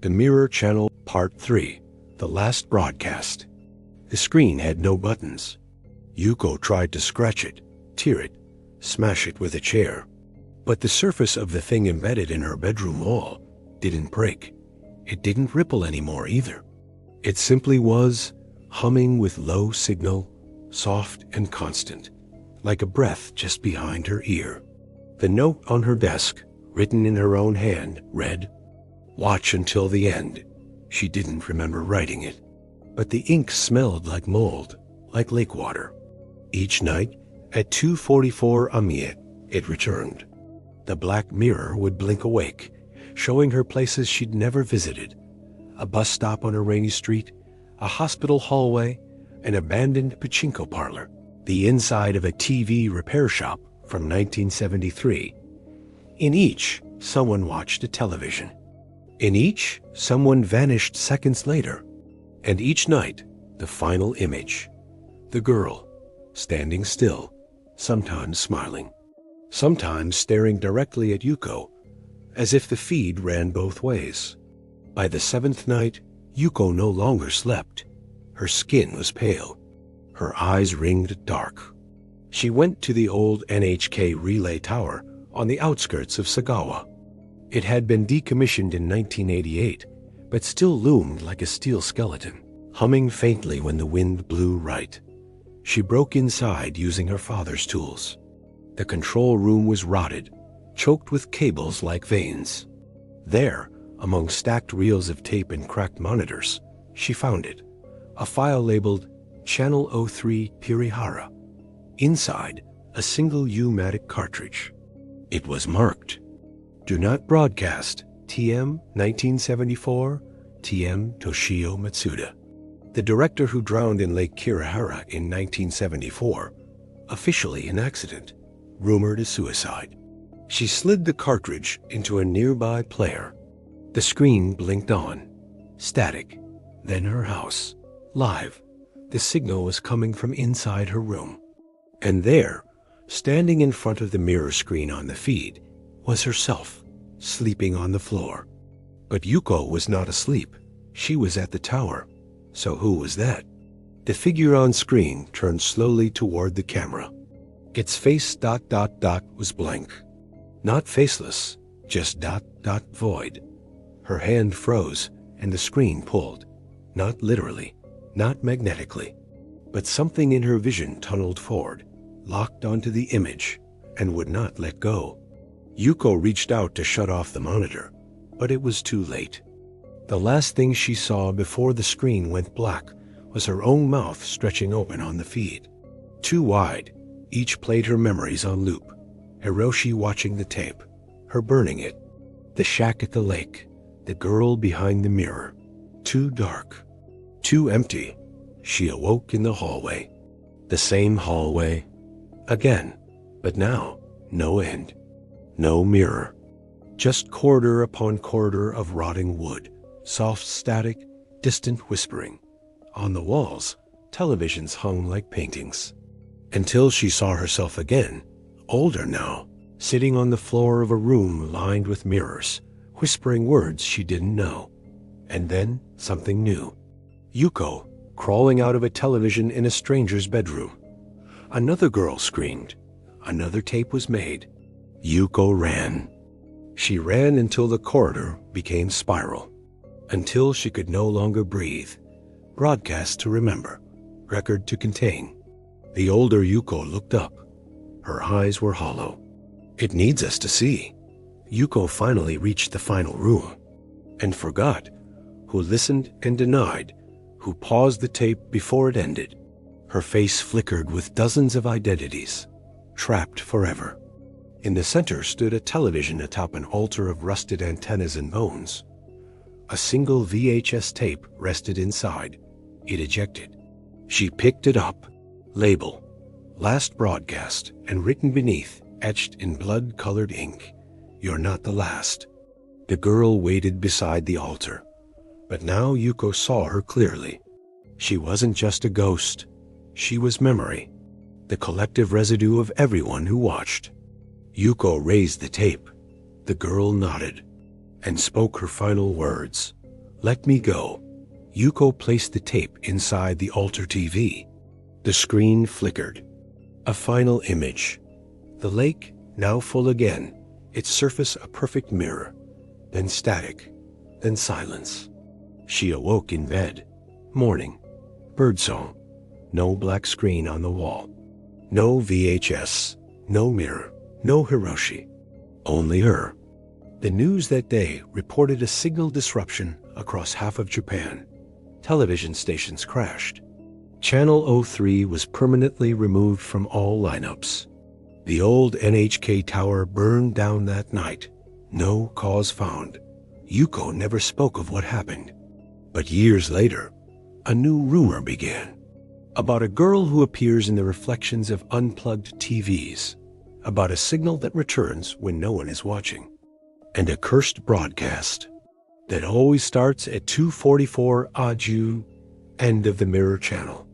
The Mirror Channel Part 3, the last broadcast. The screen had no buttons. Yuko tried to scratch it, tear it, smash it with a chair. But the surface of the thing embedded in her bedroom wall didn't break. It didn't ripple anymore either. It simply was, humming with low signal, soft and constant, like a breath just behind her ear. The note on her desk, written in her own hand, read, "Watch until the end." She didn't remember writing it, but the ink smelled like mold, like lake water. Each night, at 2:44 Amiet, it returned. The black mirror would blink awake, showing her places she'd never visited. A bus stop on a rainy street, a hospital hallway, an abandoned pachinko parlor, the inside of a TV repair shop from 1973. In each, someone watched a television. In each, someone vanished seconds later. And each night, the final image. The girl, standing still, sometimes smiling, sometimes staring directly at Yuko, as if the feed ran both ways. By the seventh night, Yuko no longer slept. Her skin was pale. Her eyes ringed dark. She went to the old NHK relay tower on the outskirts of Sagawa. It had been decommissioned in 1988, but still loomed like a steel skeleton, humming faintly when the wind blew right. She broke inside using her father's tools. The control room was rotted, choked with cables like veins. There, among stacked reels of tape and cracked monitors, she found it, a file labeled Channel 03 Pirihara. Inside, a single U-matic cartridge. It was marked, "Do not broadcast, TM 1974, TM Toshio Matsuda." The director who drowned in Lake Kirihara in 1974, officially an accident, rumored a suicide. She slid the cartridge into a nearby player. The screen blinked on, static, then her house, live. The signal was coming from inside her room. And there, standing in front of the mirror screen on the feed, was herself, sleeping on the floor. But Yuko was not asleep. She was at the tower. So who was that? The figure on screen turned slowly toward the camera. Its face ... was blank. Not faceless, just ... void. Her hand froze and the screen pulled. Not literally, not magnetically, but something in her vision tunneled forward, locked onto the image, and would not let go. Yuko reached out to shut off the monitor, but it was too late. The last thing she saw before the screen went black was her own mouth stretching open on the feed. Too wide, each played her memories on loop. Hiroshi watching the tape, her burning it, the shack at the lake, the girl behind the mirror. Too dark, too empty. She awoke in the hallway. The same hallway. Again, but now, no end. No mirror. Just corridor upon corridor of rotting wood. Soft static, distant whispering. On the walls, televisions hung like paintings. Until she saw herself again, older now, sitting on the floor of a room lined with mirrors, whispering words she didn't know. And then something new. Yuko, crawling out of a television in a stranger's bedroom. Another girl screamed. Another tape was made. Yuko ran. She ran until the corridor became spiral. Until she could no longer breathe. Broadcast to remember. Record to contain. The older Yuko looked up. Her eyes were hollow. It needs us to see. Yuko finally reached the final room. And forgot. Who listened and denied. Who paused the tape before it ended. Her face flickered with dozens of identities. Trapped forever. In the center stood a television atop an altar of rusted antennas and bones. A single VHS tape rested inside. It ejected. She picked it up. Label. Last broadcast, and written beneath, etched in blood-colored ink. You're not the last. The girl waited beside the altar. But now Yuko saw her clearly. She wasn't just a ghost. She was memory. The collective residue of everyone who watched. Yuko raised the tape. The girl nodded and spoke her final words. Let me go. Yuko placed the tape inside the altar TV. The screen flickered. A final image. The lake, now full again, its surface a perfect mirror. Then static. Then silence. She awoke in bed. Morning. Birdsong. No black screen on the wall. No VHS. No mirror. No Hiroshi. Only her. The news that day reported a signal disruption across half of Japan. Television stations crashed. Channel 03 was permanently removed from all lineups. The old NHK tower burned down that night. No cause found. Yuko never spoke of what happened. But years later, a new rumor began. About a girl who appears in the reflections of unplugged TVs. About a signal that returns when no one is watching. And a cursed broadcast that always starts at 2:44 Aju, end of the mirror channel.